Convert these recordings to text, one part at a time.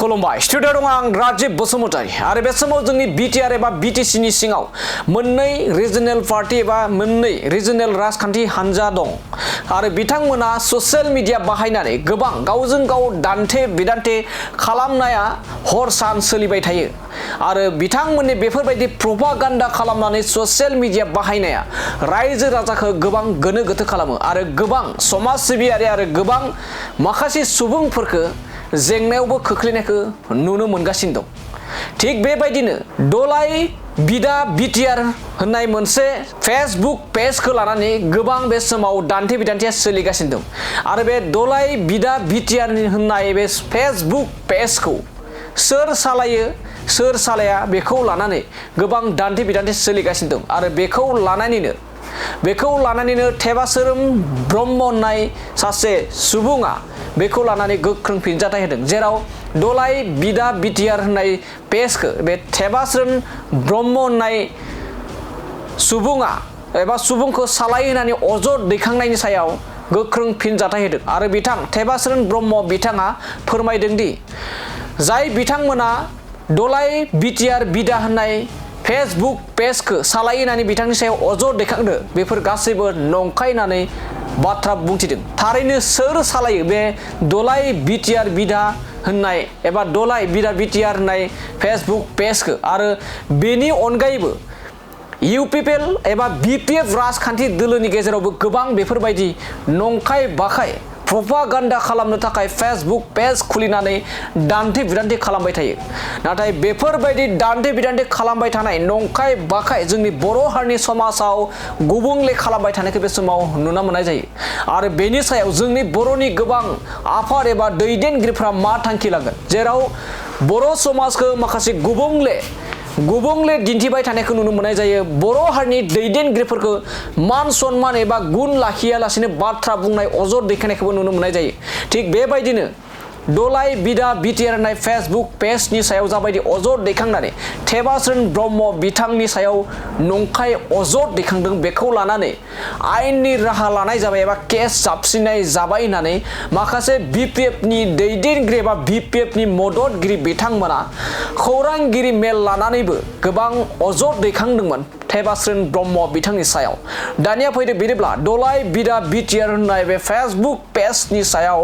खुलुमबाय स्टुडियो दं आं राजीव बसुमतारी आरो बे समाव जोंनि बिटिआर एबा बिटिसिनि सिङाव मोननै रिजनेल पार्टी एबा मोननै रिजनेल राजखान्थि हानजा दं आरो बिथांमोना ससियेल मिडिया बाहायनानै गोबां गावजों गाव दान्थे बिदान्थे खालामनाया हर सान सोलिबाय थायो आरो बिथांमोननि बेफोरबायदि प्रपागान्डा खालामनानै ससियेल मिडिया बाहायनाया रायजो राजाखौ गोबां गोनो गोथो खालामो आरो गोबां समाज सिबियारि आरो गोबां माखासे सुबुंफोरखौ जेंनायावबो खोख्लैनायखौ नुनो मोनगासिनो दं। थिग बेबायदिनो दलाय बिदा बिटिआर होननाय मोनसे फेसबुक पेजखौ लानानै गोबां बे समाव दान्थे बिदान्थेया सोलिगासिनो दं आरो बे दलाय बिदा बिटिआर होननाय बे फेसबुक पेजखौ सोर सालायो सोर सालाया बेखौ लानानै गोबां दान्थे बिदान्थे सोलिगासिनो दं आरो बेखौ लानानैनो थेबासोरोम ब्रह्म होननाय सासे सुबुङा बेखौ लानानै गोख्रों फिनजाथाय होदों जेराव दलाय बिदा बिटिआर होननाय पेजखौ बे थेबासोरोम ब्रह्म होननाय सुबुङा एबा सुबुंखौ सालाय होननानै अजद दैखांनायनि सायाव गोख्रों फिनजाथाय होदों आरो बिथां थेबासोरोम ब्रह्म बिथाङा फोरमायदों दि जाय बिथांमोना दलाय बिटिआर बिदा होननाय फेसबुक पेजखौ सालाय होननानै बिथांनि सायाव अजद दैखांदों बेफोर गासैबो नंखाय होननानै बाथ्रा बुंथिदों। थारैनो सोर सालायो बे दलाय बिटिआर बिदा होननाय एबा दलाय बिदा बिटिआर होननाय फेसबुक पेजखौ आरो बेनि अनगायैबो इउपिपिएल एबा बिपिएफ राजखान्थि दोलोनि गेजेरावबो गोबां बेफोरबायदि नंखाय बाखाय प्रपागान्डा खालामनो थाखाय फेसबुक पेज खुलिनानै दान्थे बिदान्थे खालामबाय थायो। नाथाय बेफोरबायदि दान्थे बिदान्थे खालामबाय थानाय नंखाय बाखाय जोंनि बर' हारिनि समाजाव गुबुंले खालामबाय थानायखौ बे समाव नुनो मोननाय जायो आरो बेनि सायाव जोंनि बर'नि गोबां आफाद एबा दैदेनगिरिफ्रा मा थांखि लागोन जेराव बर' समाजखौ माखासे गुबुंले दिन्थिबाय थानायखौ नुनो मोननाय जायो। बर' हारिनि दैदेनगिरिफोरखौ मान सन्मान एबा गुन लाखियालासिनो बाथ्रा बुंनाय अजद दैखांनायखौबो नुनो मोननाय जायो। थिग बेबायदिनो दलाय बिदा बिटिआर होननाय फेसबुक पेजनि सायाव जाबायदि अजद दैखांनानै थेबासोरोम ब्रह्म बिथांनि सायाव नंखाय अजद दैखांदों बेखौ लानानै आयेननि राहा लानाय जाबाय एबा केस जाबसिननाय जाबाय होननानै माखासे बिपिएफनि दैदेनगिरि एबा बिपिएफनि मददगिरि बिथांमोना खौरांगिरि मेल लानानैबो गोबां अजद दैखांदोंमोन थेबासोरोम ब्रह्म बिथांनि सायाव। दानिया फैदो बिदिब्ला दलाय बिदा बिटिआर होननाय बे फेसबुक पेजनि सायाव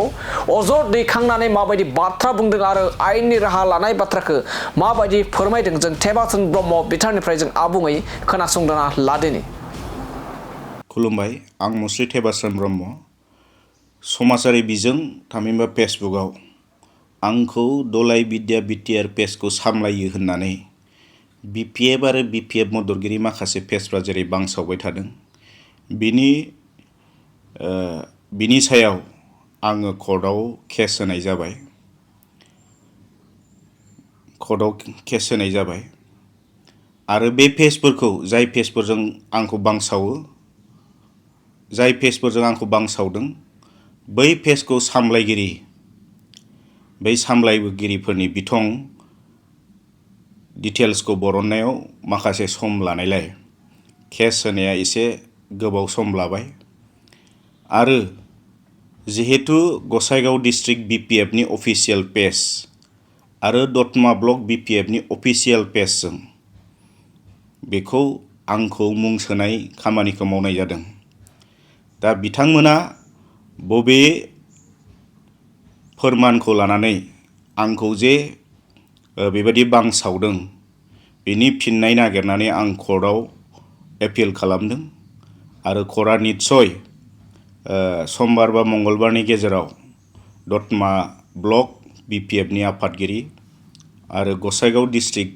अजद दैखांनानै माबायदि बाथ्रा बुंदों आरो आयेननि राहा लानाय बाथ्राखौ माबायदि फोरमायदों जों थेबासोरोम ब्रह्म बिथांनिफ्राय जों आबुङै खोनासंना लादिनि। खुलुमबाय आं मुस्रि थेबासोरोम ब्रह्म समाजारि बिजों थामहिनबा फेसबुकआव आंखौ दलाय बिदा बिटिआर पेजखौ सामलायो होननानै बिपिएफ आरो बिपिएफ मददगिरि माखासे पेजफ्रा जेरै बांसावबाय थादों बिनि सायाव आङो कर्टआव केस होनाय जाबाय आरो बे पेजफोरखौ जाय पेजफोरजों आंखौ बांसावदों बै पेजखौ सामलायगिरिफोरनि बिथं डिटेल्सखौ बरननायाव माखासे सम लानायलाय केस होनाया एसे गोबाव सम लाबाय आरो जिहेतु गसाइगाव डिस्ट्रिक्ट बिपिएफनि अफिसियेल पेज आरो दतमा ब्लक बिपिएफनि अफिसियेल पेजजों बेखौ आंखौ मुं सोनाय खामानिखौ मावनाय जादों। दा बिथांमोना बबे फोरमानखौ लानानै आंखौ जे बेबायदि बांसावदों बेनि फिननाय नागिरनानै आं कर्टआव एपिल खालामदों आरो कर्टआ निस्सय समबार बा मंगलबारनि गेजेराव दतमा ब्लक बिपिएफनि आफादगिरि आरो गसाइगाव डिस्ट्रिक्ट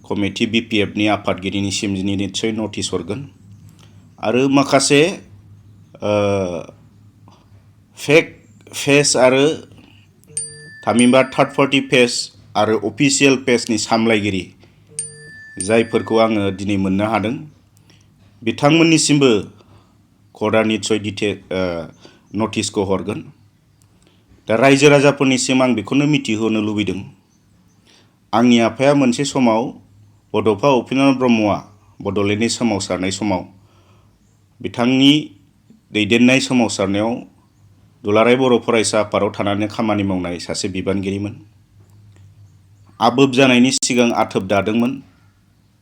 कमिटि बिपिएफनि आफादगिरिनिसिम निस्सय नटिस हरगोन आरो माखासे फेक पेज आरो थामहिनबा थार्ड पार्टि पेज आरो अफिसियेल पेजनि सामलायगिरि जायफोरखौ आङो दिनै मोननो हादों बिथांमोननिसिमबो कर्टआ निस्सय नटिसखौ हरगोन। दा रायजो राजाफोरनिसिम आं बेखौनो मिथिहोनो लुबैदों आंनि आफाया मोनसे समाव बड'फा उपेन्द्रनाथ ब्रह्मआ बड'लेण्डनि सोमावसारनाय समाव बिथांनि दैदेननाय सोमावसारनायाव दुलाराय बर' फरायसा आफादाव थानानै खामानि मावनाय सासे बिबानगिरिमोन। आबोब जानायनि सिगां आथोब दादोंमोन।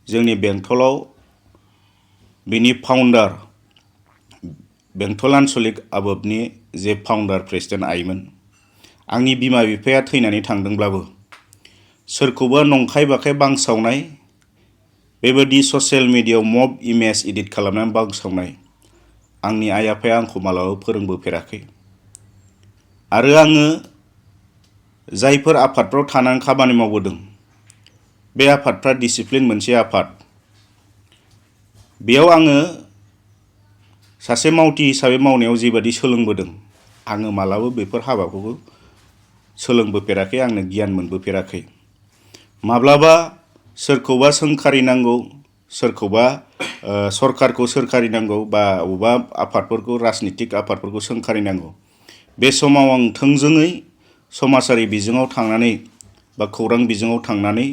जोंनि बेंटलाव बिनि फाउन्डार बेंटल आन्चलिक आबोबनि जे फाउन्डार प्रेसिडेन्ट आइमोन, आंनि बिमा बिफाया थैनानै थांदोंब्लाबो सोरखौबा नंखाय बाखाय बांसावनाय, बेबायदि ससियेल मिडियायाव मब इमेज एडिट खालामनानै बांसावनाय आंनि आइ आफाया आंखौ मालाबाबो फोरोंबोफेराखै। आरो आङो जायफोर आफादफ्राव थानानै खामानि मावबोदों, बे आफादफ्रा डिसिप्लिन मोनसे आफाद। बेयाव आङो सासे मावथि हिसाबै मावनायाव जेबादि सोलोंबोदों, आङो मालाबा बेफोर हाबाखौबो सोलोंबोफेराखै, आंनो गियान मोनबोफेराखै। माब्लाबा सोरखौबा सोंखारिनांगौ, सोरखौबा सरकारखौ सोंखारिनांगौ बा अबेबा आफादफोरखौ राजनितिक आफादफोरखौ सोंखारिनांगौ, बे समाव आं थोंजोङै समाजारि बिजोङाव थांनानै बा खौरां बिजोङाव थांनानै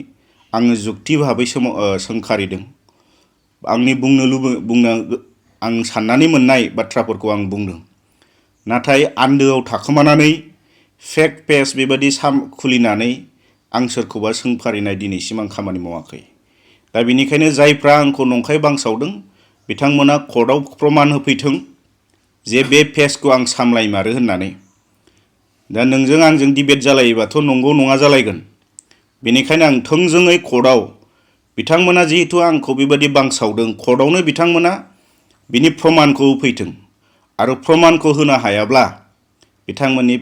आङो जुक्ति भाबै सोंखारिदों। आंनि आं साननानै मोननाय बाथ्राफोरखौ आं बुंदों। नाथाय आन्दोआव थाखोमानानै फेक पेज बेबादि खुलिनानै आं सोरखौबा सोंखारिनाय दिनैसिम आं खामानि मावाखै। दा बेनिखायनो जायफ्रा आंखौ नंखाय बांसावदों, बिथांमोना कर्टआव प्रमान होफैथों जे बे पेजखौ आं सामलायमारो होननानै। दा नोंजों आंजों डिबेट जालायोबाथ' नंगौ नङा जालायगोन। बेनिखायनो आं थोंजोङै कर्टआव बिथांमोना जिहेतु आंखौ बेबादि बांसावदों, कर्टआवनो बिथांमोना बिनि प्रमानखौ होफैथों। आरो प्रमानखौ होनो हायाब्ला बिथांमोननि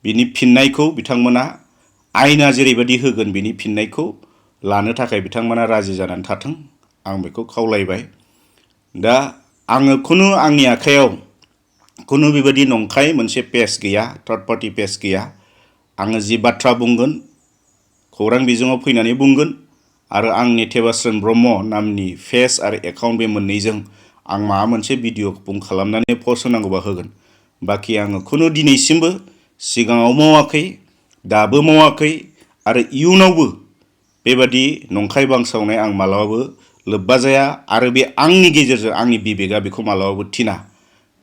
बिनि फिननायखौ बिथांमोना आयेना जेरैबायदि होगोन बिनि फिननायखौ लानो थाखाय बिथांमोना राजि जानानै थाथों, आं बेखौ खावलायबाय। दा आङो आंनि आखायाव खुनु बेबायदि नंखाय मोनसे पेज गैया, थार्ड पार्टी पेज गैया। आङो जि बाथ्रा बुंगोन खौरां बिजोङाव फैनानै बुंगोन, आरो आंनि टेबास्रोम ब्रह्म नामनि पेज आरो एकाउन्ट बे मोननैजों आं माबा मोनसे भिडिअ खालामनानै पस्ट होनांगौबा होगोन। बाखि आङो दिनैसिमबो सिगाङाव मावाखै, दाबो मावाखै, आरो इयुनावबो बेबादि नंखाय बांसावनाय आं मालाबाबो लोब्बा जाया। आरो बे आंनि गेजेरजों आंनि बिबेगा बेखौ मालाबाबो थिना।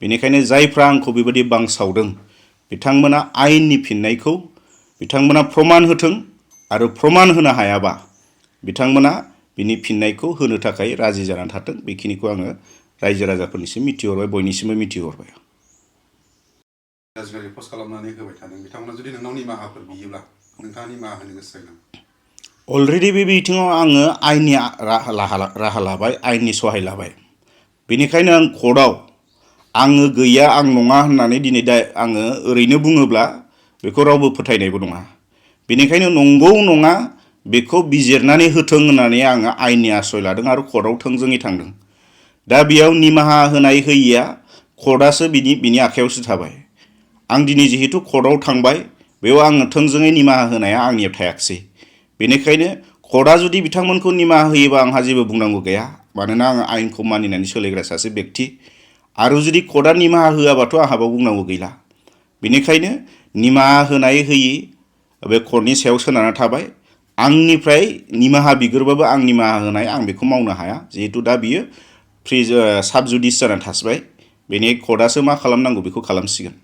बेनिखायनो जायफ्रा आंखौ बेबायदि बांसावदों, बिथांमोना आयेननि फिननायखौ बिथांमोना प्रमान होथों, आरो प्रमान होनो हायाबा बिथांमोना बिनि फिननायखौ होनो थाखाय राजि जानानै थाथों। बेखिनिखौ आङो रायजो राजाफोरनिसिम मिथिहरबाय, बयनिसिमबो मिथिहरबाय। गाज्रि पस्ट खालामनानै होबाय थादों, बिथांमोना जुदि नोंनाव निमाहाफोर बियोब्ला नोंथाङा निमाहा होनो गोसो जायो नामा? अलरेडि बे बिथिङाव आङो आयेननि राहा लाबाय, आयेननि सहाय लाबाय। बेनिखायनो आं कर्टआव आङो गैया, आं नङा होननानै दिनै आङो ओरैनो बुङोब्ला बेखौ रावबो फोथायनायबो नङा। बेनिखायनो नंगौ नङा बेखौ बिजिरनानै होथों होननानै आङो आयेननि आश्रय लादों आरो कर्टआव थोंजोङै थांदों। दा बेयाव निमाहा होनाय होयिया कर्टआसो बिनि आखायावसो थाबाय। आं दिनै जिहेतु कर्टआव थांबाय, बेयाव आङो थोंजोङै निमाहा होनाया आंनियाव थायाखिसै। बेनिखायनो कर्टआ जुदि बिथांमोनखौ निमाहा होयोबा आंहा जेबो बुंनांगौ गैया, मानोना आङो आयेनखौ मानिनानै सोलिग्रा सासे बेक्ति। आरो जुदि कर्टआ निमाहा होआबाथ' आंहाबो बुंनांगौ गैला। बेनिखायनो निमाहा होनाय होयि बे कर्टनि सायाव सोनारना थाबाय। आंनिफ्राय निमाहा बिगोरबाबो आं निमाहा होनाय आं बेखौ मावनो हाया, जिहेतु दा बियो साब जुडिस जानानै थासिबाय। बेनि कर्टआसो मा खालामनांगौ बेखौ खालामसिगोन।